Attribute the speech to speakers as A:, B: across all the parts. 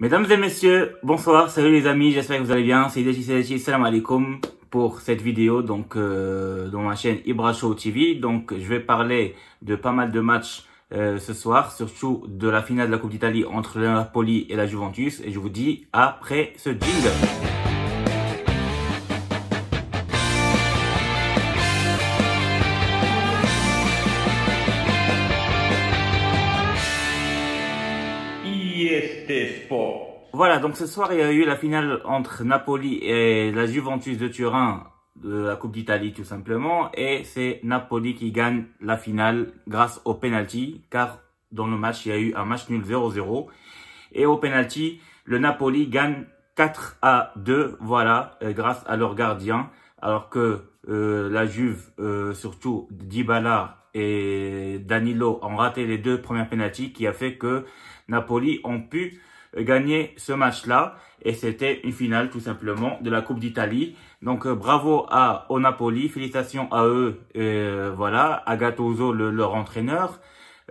A: Mesdames et messieurs, bonsoir, salut les amis, j'espère que vous allez bien. C'est Deji, salam alaikum pour cette vidéo dans ma chaîne Ibra Show TV. Donc je vais parler de pas mal de matchs ce soir, surtout de la finale de la Coupe d'Italie entre le Napoli et la Juventus. Et je vous dis après ce jingle. Voilà, donc ce soir, il y a eu la finale entre Napoli et la Juventus de Turin de la Coupe d'Italie, tout simplement. Et c'est Napoli qui gagne la finale grâce au penalty, car dans le match, il y a eu un match nul 0-0. Et au penalty, le Napoli gagne 4-2, voilà, grâce à leur gardien. Alors que la Juve, surtout Dybala et Danilo, ont raté les deux premiers penaltys, qui a fait que Napoli ont pu gagner ce match-là, et c'était une finale tout simplement de la Coupe d'Italie. Donc bravo au Napoli, félicitations à eux, voilà, à Gattuso, leur entraîneur.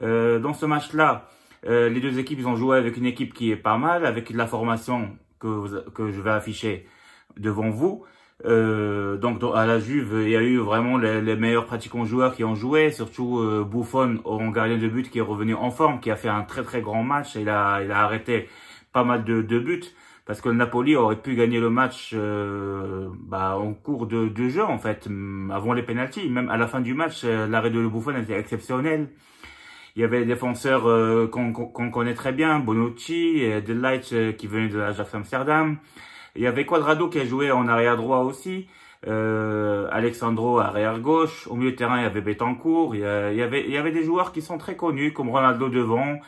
A: Dans ce match-là, les deux équipes, ils ont joué avec une équipe qui est pas mal, avec la formation que je vais afficher devant vous. Donc à la Juve, il y a eu vraiment les meilleurs pratiquants joueurs qui ont joué, surtout Buffon, en gardien de but, qui est revenu en forme, qui a fait un très grand match. Il a arrêté pas mal de buts, parce que le Napoli aurait pu gagner le match en cours de jeu, en fait, avant les pénaltys. Même à la fin du match, l'arrêt de Buffon était exceptionnel. Il y avait des défenseurs qu'on connaît très bien, Bonucci, De Ligt qui venait de l'Ajax Amsterdam. Il y avait Cuadrado qui a joué en arrière droit aussi, Alexandro arrière gauche. Au milieu de terrain, il y avait Betancourt. Il y avait des joueurs qui sont très connus, comme Ronaldo devant,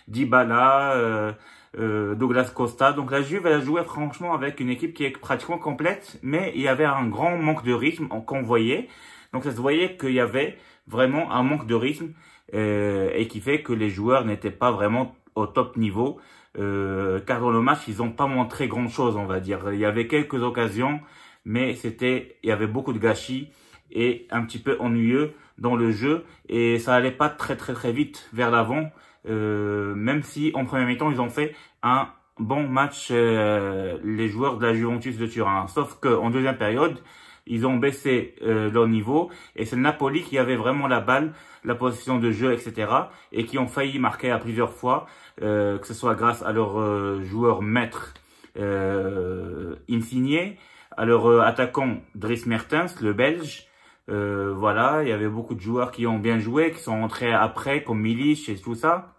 A: Dybala, Douglas Costa. Donc la Juve, elle a joué franchement avec une équipe qui est pratiquement complète, mais il y avait un grand manque de rythme qu'on voyait. Donc ça se voyait qu'il y avait vraiment un manque de rythme et qui fait que les joueurs n'étaient pas vraiment au top niveau. Car dans le match, ils n'ont pas montré grand chose, on va dire. Il y avait quelques occasions, mais il y avait beaucoup de gâchis et un petit peu ennuyeux dans le jeu, et ça allait pas très vite vers l'avant. Même si en première mi-temps, ils ont fait un bon match, les joueurs de la Juventus de Turin. Sauf qu'en deuxième période, ils ont baissé leur niveau, et c'est le Napoli qui avait vraiment la balle, la possession de jeu, etc. et qui ont failli marquer à plusieurs fois, que ce soit grâce à leur joueur maître Insigne, à leur attaquant Dries Mertens, le Belge. Voilà, il y avait beaucoup de joueurs qui ont bien joué, qui sont entrés après, comme Milic et tout ça,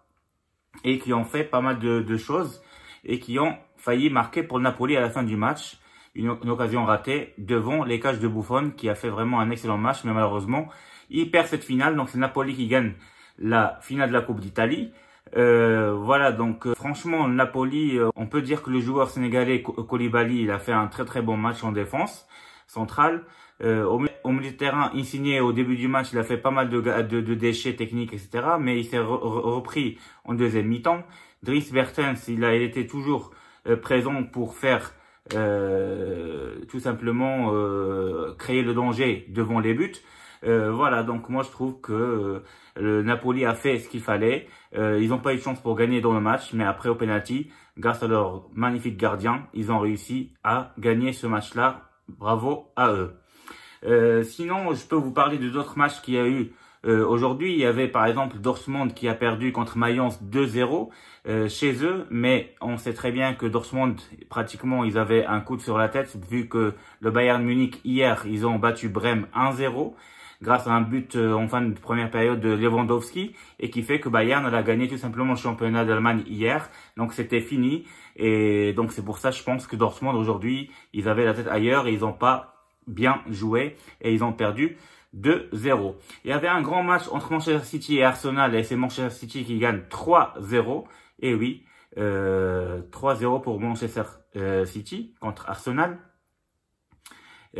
A: et qui ont fait pas mal de choses, et qui ont failli marquer pour le Napoli à la fin du match. Une occasion ratée devant les cages de Buffon, qui a fait vraiment un excellent match, mais malheureusement, il perd cette finale. Donc c'est Napoli qui gagne la finale de la Coupe d'Italie. Voilà, donc franchement, le Napoli, on peut dire que le joueur sénégalais Koulibaly, il a fait un très bon match en défense centrale. Au milieu de terrain, Insigne, au début du match, il a fait pas mal de déchets techniques, etc. Mais il s'est repris en deuxième mi-temps. Dries Mertens, il était toujours présent pour faire tout simplement créer le danger devant les buts. Voilà, donc moi je trouve que le Napoli a fait ce qu'il fallait. Ils n'ont pas eu de chance pour gagner dans le match, mais après au penalty, grâce à leur magnifique gardien, ils ont réussi à gagner ce match-là. Bravo à eux. Sinon, je peux vous parler de d'autres matchs qu'il y a eu aujourd'hui. Il y avait par exemple Dortmund qui a perdu contre Mayence 2-0 chez eux, mais on sait très bien que Dortmund, pratiquement, ils avaient un coup sur la tête, vu que le Bayern Munich, hier, ils ont battu Brême 1-0 grâce à un but en fin de première période de Lewandowski, et qui fait que Bayern a gagné tout simplement le championnat d'Allemagne hier. Donc c'était fini, et donc c'est pour ça, je pense que Dortmund aujourd'hui, ils avaient la tête ailleurs et ils n'ont pas bien joué, et ils ont perdu 2-0. Il y avait un grand match entre Manchester City et Arsenal, et c'est Manchester City qui gagne 3-0. Et oui, 3-0 pour Manchester City contre Arsenal.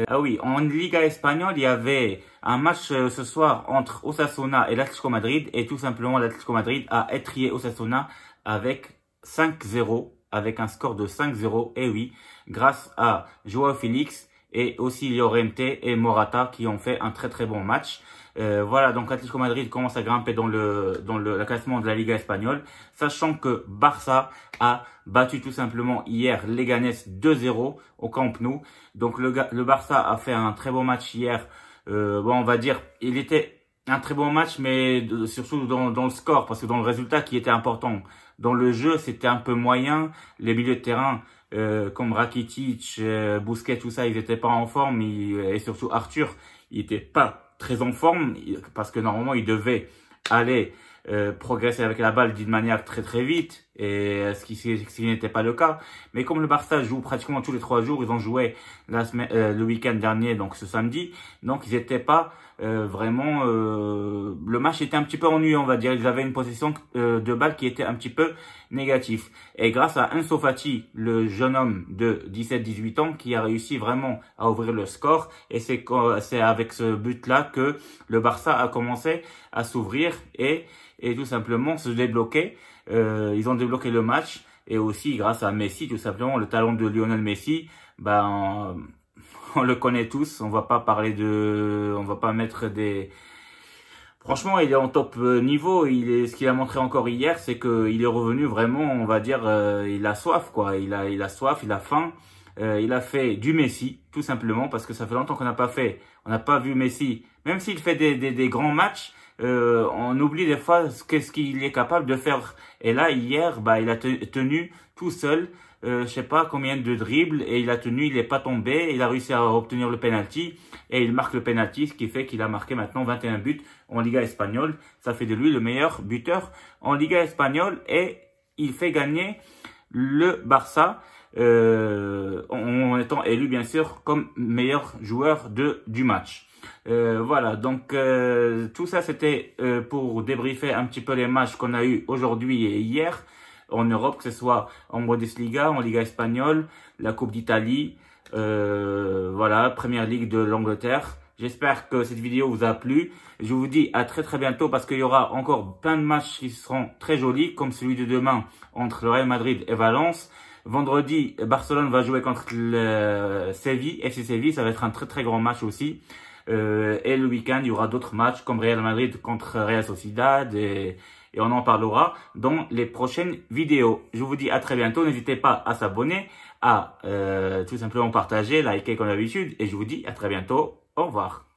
A: Ah oui, en Liga espagnole, il y avait un match ce soir entre Osasuna et l'Atlético Madrid, et tout simplement l'Atlético Madrid a étrillé Osasuna avec 5-0, avec un score de 5-0. Et oui, grâce à Joao Félix et aussi Llorente et Morata qui ont fait un très bon match. Voilà, donc Atlético Madrid commence à grimper dans le classement de la Liga espagnole, sachant que Barça a battu tout simplement hier Leganés 2-0 au Camp Nou. Donc le Barça a fait un très bon match hier. Bon, on va dire, il était un très bon match, mais surtout dans le score, parce que dans le résultat qui était important. Dans le jeu, c'était un peu moyen. Les milieux de terrain, comme Rakitic, Busquets, tout ça, ils étaient pas en forme. Et surtout Arthur, il était pas très en forme, parce que normalement, il devait aller progresser avec la balle d'une manière très vite, et ce qui n'était pas le cas. Mais comme le Barça joue pratiquement tous les 3 jours, ils ont joué le week-end dernier, donc ce samedi, donc ils n'étaient pas vraiment... le match était un petit peu ennuyeux, on va dire. Ils avaient une possession de balle qui était un petit peu négatif. Et grâce à Ansu Fati, le jeune homme de 17-18 ans, qui a réussi vraiment à ouvrir le score, et c'est avec ce but-là que le Barça a commencé à s'ouvrir et tout simplement se débloquer. Ils ont débloqué le match, et aussi grâce à Messi, tout simplement, le talent de Lionel Messi, ben, on le connaît tous, on va pas mettre des... Franchement, il est en top niveau. Ce qu'il a montré encore hier, c'est qu'il est revenu vraiment, on va dire, il a soif, quoi. Il a soif, il a faim. Il a fait du Messi, tout simplement, parce que ça fait longtemps qu'on n'a pas vu Messi. Même s'il fait des grands matchs, on oublie des fois ce qu'il est capable de faire. Et là, hier, bah, il a tenu tout seul, je sais pas combien de dribbles, et il a tenu, il n'est pas tombé, il a réussi à obtenir le penalty, et il marque le penalty, ce qui fait qu'il a marqué maintenant 21 buts en Liga espagnole. Ça fait de lui le meilleur buteur en Liga espagnole, et il fait gagner le Barça, en étant élu bien sûr comme meilleur joueur du match. Voilà, donc tout ça c'était pour débriefer un petit peu les matchs qu'on a eu aujourd'hui et hier en Europe, que ce soit en Bundesliga, en Liga espagnole, la Coupe d'Italie, voilà, Première Ligue de l'Angleterre. J'espère que cette vidéo vous a plu. Je vous dis à très bientôt, parce qu'il y aura encore plein de matchs qui seront très jolis, comme celui de demain entre le Real Madrid et Valence. Vendredi, Barcelone va jouer contre le FC Séville. Ça va être un très grand match aussi. Et le week-end, il y aura d'autres matchs comme Real Madrid contre Real Sociedad, et on en parlera dans les prochaines vidéos. Je vous dis à très bientôt. N'hésitez pas à s'abonner, à tout simplement partager, liker comme d'habitude. Et je vous dis à très bientôt. Au revoir.